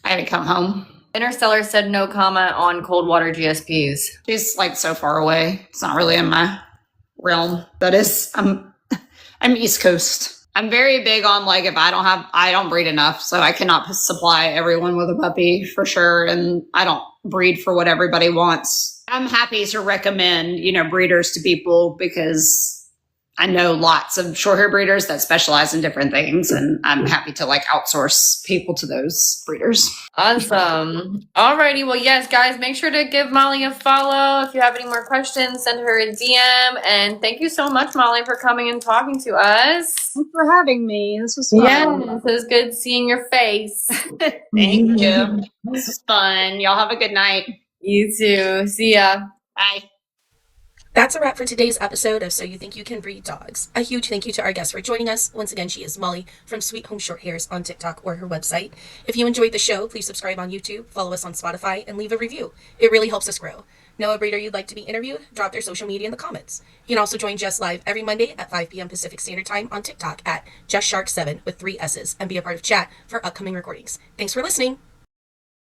S3: I had to come home.
S2: Interstellar said no comment on cold water GSPs.
S3: She's so far away. It's not really in my realm. That is, I'm East Coast. I'm very big on like, if I don't breed enough, so I cannot supply everyone with a puppy for sure. And I don't breed for what everybody wants. I'm happy to recommend, breeders to people because I know lots of short hair breeders that specialize in different things, and I'm happy to like outsource people to those breeders.
S2: Awesome. Alrighty. Well, yes, guys, make sure to give Molly a follow. If you have any more questions, send her a DM. And thank you so much, Molly, for coming and talking to us.
S3: Thanks for having me. This was fun.
S2: Yeah, it was good seeing your face.
S3: Thank you. This was fun. Y'all have a good night.
S2: You too. See ya.
S3: Bye.
S1: That's a wrap for today's episode of So You Think You Can Breed Dogs. A huge thank you to our guest for joining us. Once again, she is Molly from Sweet Home Shorthairs on TikTok or her website. If you enjoyed the show, please subscribe on YouTube, follow us on Spotify, and leave a review. It really helps us grow. Know a breeder you'd like to be interviewed? Drop their social media in the comments. You can also join Jess live every Monday at 5 p.m. Pacific Standard Time on TikTok at JessShark7 with 3 S's and be a part of chat for upcoming recordings. Thanks for listening.